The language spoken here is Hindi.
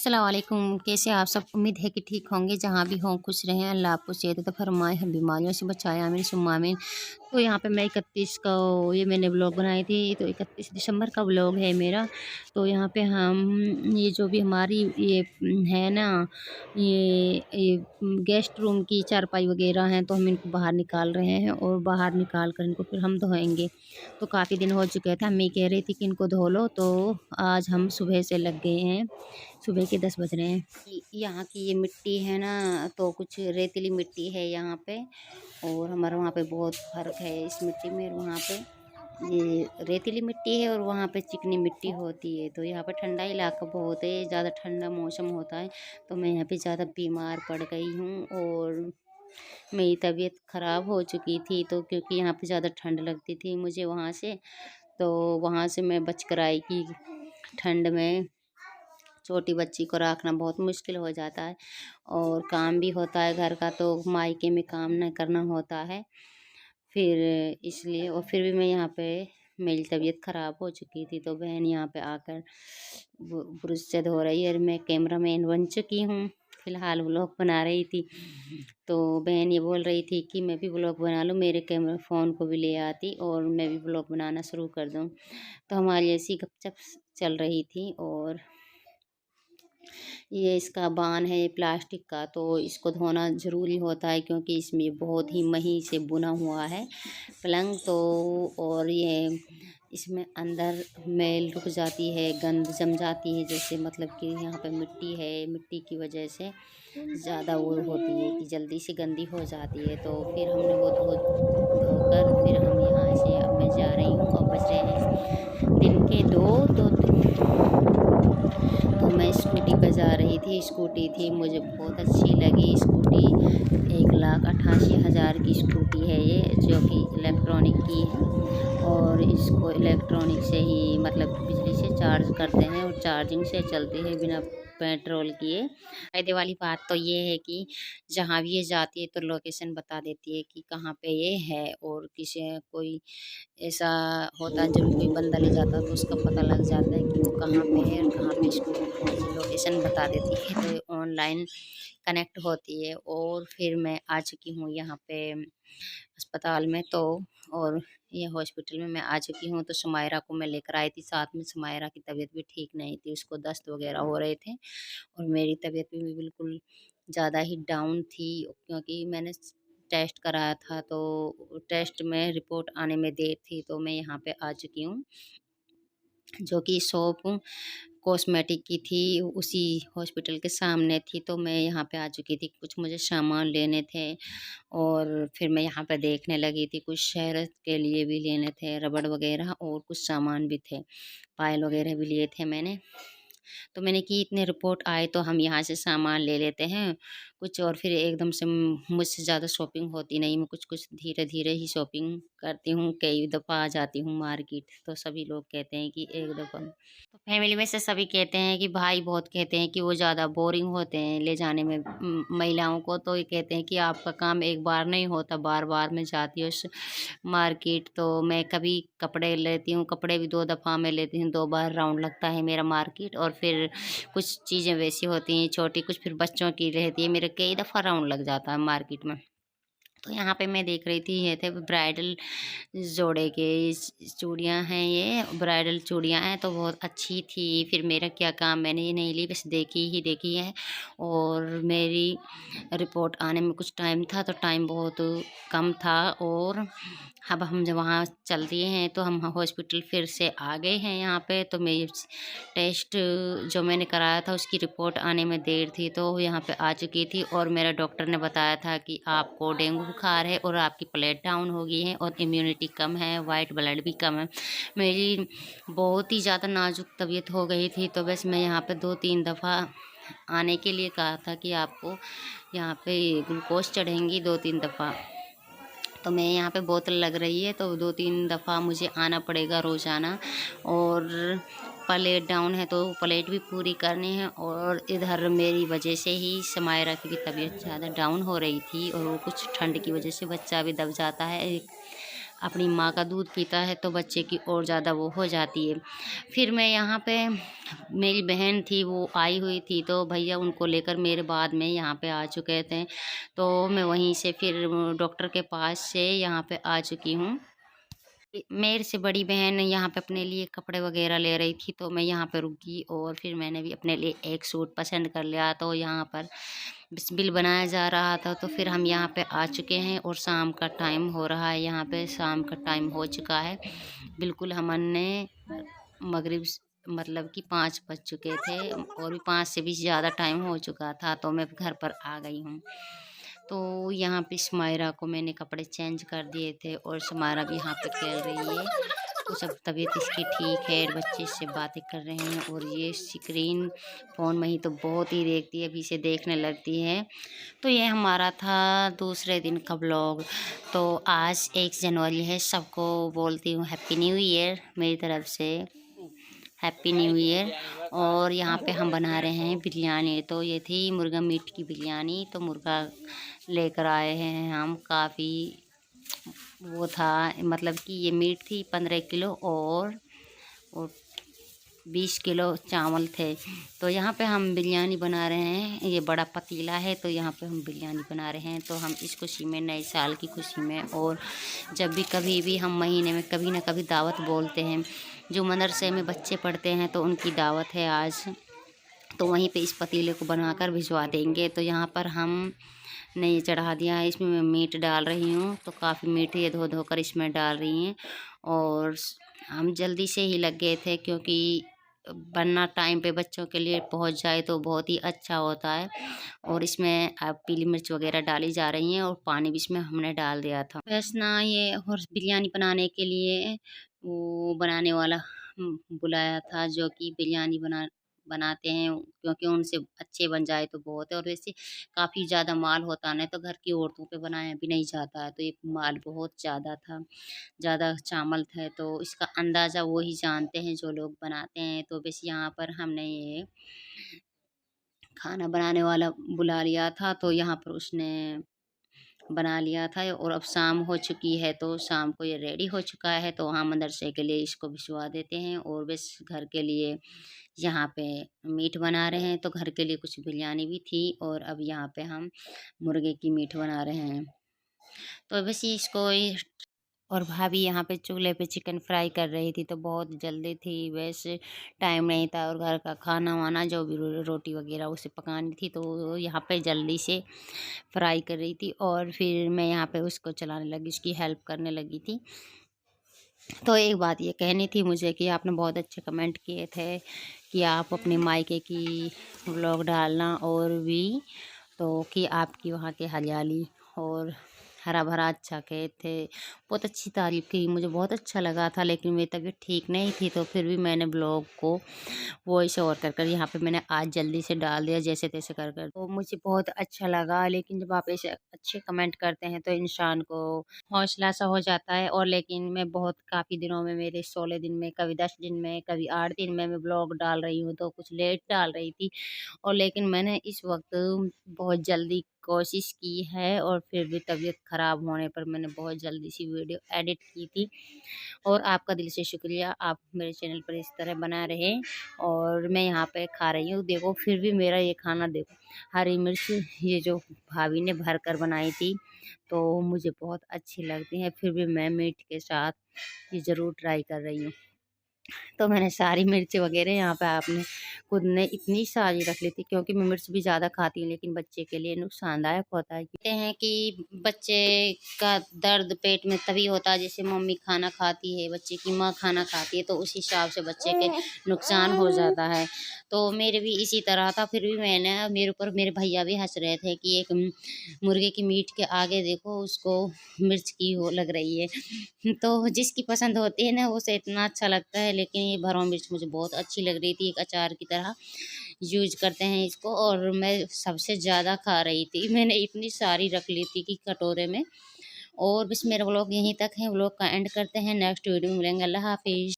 अस्सलाम वालेकुम। कैसे आप सब? उम्मीद है कि ठीक होंगे। जहाँ भी हों खुश रहें। अल्लाह आपको सेहत तो फरमाए, हर बीमारियों से बचाए। आमीन सुम्मा आमीन। तो यहाँ पे मैं 31 को ये मैंने व्लॉग बनाई थी, तो 31 दिसंबर का व्लॉग है मेरा। तो यहाँ पे हम ये जो भी हमारी ये है ना, ये गेस्ट रूम की चारपाई वगैरह हैं, तो हम इनको बाहर निकाल रहे हैं और बाहर निकाल कर इनको फिर हम धोएंगे। तो काफ़ी दिन हो चुके थे, अम्मी कह रही थी कि इनको धो लो, तो आज हम सुबह से लग गए हैं। सुबह के 10 बज रहे हैं। यहाँ की ये मिट्टी है ना, तो कुछ रेतीली मिट्टी है यहाँ पे, और हमारा वहाँ पे बहुत फ़र्क है इस मिट्टी में और वहाँ पे। ये रेतीली मिट्टी है और वहाँ पे चिकनी मिट्टी होती है। तो यहाँ पे ठंडा इलाका बहुत है, ज़्यादा ठंडा मौसम होता है, तो मैं यहाँ पे ज़्यादा बीमार पड़ गई हूँ और मेरी तबीयत ख़राब हो चुकी थी। तो क्योंकि यहाँ पे ज़्यादा ठंड लगती थी मुझे वहाँ से, तो वहाँ से मैं बच कर आई कि ठंड में छोटी बच्ची को रखना बहुत मुश्किल हो जाता है और काम भी होता है घर का, तो मायके में काम न करना होता है फिर, इसलिए। और फिर भी मैं यहाँ पे मेरी तबीयत ख़राब हो चुकी थी, तो बहन यहाँ पे आकर ब्रश से धो रही है और मैं कैमरा मैन बन चुकी हूँ। फ़िलहाल व्लॉग बना रही थी, तो बहन ये बोल रही थी कि मैं भी व्लॉग बना लूँ, मेरे कैमरा फ़ोन को भी ले आती और मैं भी व्लॉग बनाना शुरू कर दूँ। तो हमारी ऐसी गपशप चल रही थी। और ये इसका बान है प्लास्टिक का, तो इसको धोना ज़रूरी होता है क्योंकि इसमें बहुत ही मही से बुना हुआ है पलंग। तो और ये इसमें अंदर मैल रुक जाती है, गंद जम जाती है, जैसे मतलब कि यहाँ पे मिट्टी है, मिट्टी की वजह से ज़्यादा वो होती है कि जल्दी से गंदी हो जाती है। तो फिर हमने वो धोकर फिर हम यहाँ से, अब मैं जा रही हूँ और बज रहे हैं दिन के 2 तो मैं स्कूटी पर जा रही थी। स्कूटी थी, मुझे बहुत अच्छी लगी स्कूटी। 1,88,000 की स्कूटी है ये, जो कि इलेक्ट्रॉनिक की है और इसको इलेक्ट्रॉनिक से ही मतलब बिजली से चार्ज करते हैं और चार्जिंग से चलती है बिना पेट्रोल किए। फ़ायदे वाली बात तो ये है कि जहाँ भी ये जाती है तो लोकेशन बता देती है कि कहाँ पे ये है, और किसी कोई ऐसा होता है जब कोई बंदा ले जाता है तो उसका पता लग जाता है कि वो कहाँ पे है और कहाँ पे स्कूटी कौन सी लोकेशन बता देती है, तो ये ऑनलाइन कनेक्ट होती है। और फिर मैं आ चुकी हूँ यहाँ पे अस्पताल में, तो और ये हॉस्पिटल में मैं आ चुकी हूँ। तो सुमायरा को मैं लेकर आई थी साथ में। सुमायरा की तबीयत भी ठीक नहीं थी, उसको दस्त वगैरह हो रहे थे और मेरी तबीयत भी बिल्कुल ज़्यादा ही डाउन थी, क्योंकि मैंने टेस्ट कराया था, तो टेस्ट में रिपोर्ट आने में देर थी। तो मैं यहाँ पे आ चुकी हूँ, जो कि शॉप कॉस्मेटिक की थी, उसी हॉस्पिटल के सामने थी। तो मैं यहाँ पे आ चुकी थी, कुछ मुझे सामान लेने थे और फिर मैं यहाँ पे देखने लगी थी, कुछ शहर के लिए भी लेने थे, रबड़ वगैरह और कुछ सामान भी थे, पायल वगैरह भी लिए थे मैंने। तो मैंने कि इतने रिपोर्ट आए तो हम यहाँ से सामान ले लेते हैं कुछ, और फिर एकदम से मुझसे ज़्यादा शॉपिंग होती नहीं, मैं कुछ कुछ धीरे धीरे ही शॉपिंग करती हूँ। कई दफ़ा आ जाती हूँ मार्केट, तो सभी लोग कहते हैं कि एक दफ़ा, तो फैमिली में से सभी कहते हैं कि भाई बहुत कहते हैं कि वो ज़्यादा बोरिंग होते हैं ले जाने में महिलाओं को। तो ये कहते हैं कि आपका काम एक बार नहीं होता, बार बार मैं जाती हूँ मार्केट। तो मैं कभी कपड़े लेती हूँ, कपड़े भी 2 दफ़ा मैं लेती हूँ, 2 बार राउंड लगता है मेरा मार्केट। और फिर कुछ चीज़ें वैसी होती हैं छोटी, कुछ फिर बच्चों की रहती है, मेरे कई दफ़ा राउंड लग जाता है मार्केट में। तो यहाँ पे मैं देख रही थी, ये थे ब्राइडल जोड़े के चूड़ियाँ हैं, ये ब्राइडल चूड़ियाँ हैं, तो बहुत अच्छी थी। फिर मेरा क्या काम, मैंने ये नहीं ली, बस देखी ही देखी है। और मेरी रिपोर्ट आने में कुछ टाइम था, तो टाइम बहुत कम था। और अब हम जब वहाँ चल दिए हैं, तो हम हॉस्पिटल फिर से आ गए हैं यहाँ पे। तो मेरी टेस्ट जो मैंने कराया था उसकी रिपोर्ट आने में देर थी, तो यहाँ पे आ चुकी थी। और मेरा डॉक्टर ने बताया था कि आपको डेंगू बुखार है और आपकी प्लेट डाउन हो गई है और इम्यूनिटी कम है, वाइट ब्लड भी कम है। मेरी बहुत ही ज़्यादा नाजुक तबीयत हो गई थी, तो बस मैं यहाँ पे 2-3 दफ़ा आने के लिए कहा था कि आपको यहाँ पे ग्लूकोज चढ़ेंगी 2-3 दफ़ा। तो मैं यहाँ पे बोतल लग रही है, तो 2-3 दफ़ा मुझे आना पड़ेगा रोज़ाना। और प्लेट डाउन है, तो प्लेट भी पूरी करनी है। और इधर मेरी वजह से ही समायरा की भी तबीयत ज़्यादा डाउन हो रही थी, और वो कुछ ठंड की वजह से बच्चा भी दब जाता है। अपनी माँ का दूध पीता है तो बच्चे की और ज़्यादा वो हो जाती है। फिर मैं यहाँ पे, मेरी बहन थी वो आई हुई थी तो भैया उनको लेकर मेरे बाद में यहाँ पे आ चुके थे। तो मैं वहीं से फिर डॉक्टर के पास से यहाँ पे आ चुकी हूँ। मेरे से बड़ी बहन यहाँ पे अपने लिए कपड़े वगैरह ले रही थी तो मैं यहाँ पे रुकी और फिर मैंने भी अपने लिए एक सूट पसंद कर लिया। तो यहाँ पर बिल बनाया जा रहा था तो फिर हम यहाँ पे आ चुके हैं और शाम का टाइम हो रहा है। यहाँ पे शाम का टाइम हो चुका है बिल्कुल। हमने मगरिब मतलब कि 5 बज चुके थे और भी 5 से भी ज़्यादा टाइम हो चुका था तो मैं घर पर आ गई हूँ। तो यहाँ पे समायरा को मैंने कपड़े चेंज कर दिए थे और समायरा भी यहाँ पे खेल रही है। कुछ अब तबीयत इसकी ठीक है, बच्चे इससे बातें कर रहे हैं और ये स्क्रीन फ़ोन में ही तो बहुत ही देखती है, अभी इसे देखने लगती है। तो ये हमारा था दूसरे दिन का ब्लॉग। तो आज 1 जनवरी है, सबको बोलती हूँ हैप्पी न्यू ईयर मेरी तरफ से, हैप्पी न्यू ईयर। और यहाँ पे हम बना रहे हैं बिरयानी। तो ये थी मुर्गा मीट की बिरयानी। तो मुर्गा लेकर आए हैं हम, काफ़ी वो था, मतलब कि ये मीट थी 15 किलो और 20 किलो चावल थे। तो यहाँ पे हम बिरयानी बना रहे हैं, ये बड़ा पतीला है तो यहाँ पे हम बिरयानी बना रहे हैं। तो हम इस खुशी में, नए साल की खुशी में, और जब भी कभी भी हम महीने में कभी ना कभी दावत बोलते हैं, जो मदरसे में बच्चे पढ़ते हैं तो उनकी दावत है आज, तो वहीं पे इस पतीले को बनाकर भिजवा देंगे। तो यहाँ पर हम ने ये चढ़ा दिया है, इसमें मैं मीट डाल रही हूँ। तो काफ़ी मीट ये धो कर इसमें डाल रही हैं और हम जल्दी से ही लग गए थे क्योंकि बनना टाइम पे बच्चों के लिए पहुँच जाए तो बहुत ही अच्छा होता है। और इसमें अब पीली मिर्च वगैरह डाली जा रही हैं और पानी भी इसमें हमने डाल दिया था। वैसे ना ये और बिरयानी बनाने के लिए वो बनाने वाला बुलाया था जो कि बिरयानी बनाते हैं, क्योंकि उनसे अच्छे बन जाए तो बहुत है। और वैसे काफ़ी ज़्यादा माल होता है ना तो घर की औरतों पे बनाया भी नहीं जाता है, तो ये माल बहुत ज़्यादा था, ज़्यादा चावल थे। तो इसका अंदाज़ा वो ही जानते हैं जो लोग बनाते हैं। तो बस यहाँ पर हमने ये खाना बनाने वाला बुला लिया था तो यहाँ पर उसने बना लिया था। और अब शाम हो चुकी है तो शाम को ये रेडी हो चुका है। तो वहाँ मदरसे के लिए इसको भिजवा देते हैं और बस घर के लिए यहाँ पे मीट बना रहे हैं। तो घर के लिए कुछ बिरयानी भी थी और अब यहाँ पे हम मुर्गे की मीट बना रहे हैं। तो बस ये इसको और भाभी यहाँ पे चूल्हे पे चिकन फ्राई कर रही थी तो बहुत जल्दी थी, वैसे टाइम नहीं था और घर का खाना वाना जो भी रोटी वगैरह उसे पकानी थी तो यहाँ पे जल्दी से फ्राई कर रही थी। और फिर मैं यहाँ पे उसको चलाने लगी, उसकी हेल्प करने लगी थी। तो एक बात ये कहनी थी मुझे कि आपने बहुत अच्छे कमेंट किए थे कि आप अपने मायके की व्लॉग डालना, और भी तो कि आपकी वहाँ की हरियाली और हरा भरा अच्छा खेत थे, बहुत अच्छी तारीफ़ की, मुझे बहुत अच्छा लगा था। लेकिन मेरी तबीयत ठीक नहीं थी तो फिर भी मैंने ब्लॉग को वॉइस ओवर कर कर यहाँ पे मैंने आज जल्दी से डाल दिया, जैसे तैसे कर कर। तो मुझे बहुत अच्छा लगा। लेकिन जब आप ऐसे अच्छे कमेंट करते हैं तो इंसान को हौसला सा हो जाता है। और लेकिन मैं बहुत काफ़ी दिनों में, मेरे 16 दिन में, कभी 10 दिन में, कभी 8 दिन में मैं ब्लॉग डाल रही हूँ, तो कुछ लेट डाल रही थी। और लेकिन मैंने इस वक्त बहुत जल्दी कोशिश की है और फिर भी तबीयत ख़राब होने पर मैंने बहुत जल्दी सी वीडियो एडिट की थी। और आपका दिल से शुक्रिया, आप मेरे चैनल पर इस तरह बना रहे। और मैं यहाँ पे खा रही हूँ, देखो फिर भी मेरा ये खाना देखो, हरी मिर्च ये जो भाभी ने भर कर बनाई थी तो मुझे बहुत अच्छी लगती है, फिर भी मैं मीट के साथ ये ज़रूर ट्राई कर रही हूँ। तो मैंने सारी मिर्च वगैरह यहाँ पे आपने खुद ने इतनी सारी रख ली थी क्योंकि मैं मिर्च भी ज़्यादा खाती हूँ, लेकिन बच्चे के लिए नुकसानदायक होता है। कहते हैं कि बच्चे का दर्द पेट में तभी होता है जैसे मम्मी खाना खाती है, बच्चे की माँ खाना खाती है, तो उस हिसाब से बच्चे के नुकसान हो जाता है। तो मेरे भी इसी तरह था, फिर भी मैंने, मेरे ऊपर मेरे भैया भी हंस रहे थे कि एक मुर्गे की मीट के आगे देखो उसको मिर्च की हो लग रही है। तो जिसकी पसंद होती है ना उसे इतना अच्छा लगता है। लेकिन ये भरवा मिर्च मुझे बहुत अच्छी लग रही थी, एक अचार की तरह यूज करते हैं इसको, और मैं सबसे ज़्यादा खा रही थी, मैंने इतनी सारी रख ली थी कि कटोरे में। और बस मेरा व्लॉग यहीं तक है, व्लॉग का एंड करते हैं, नेक्स्ट वीडियो में मिलेंगे। अल्लाह हाफिज़।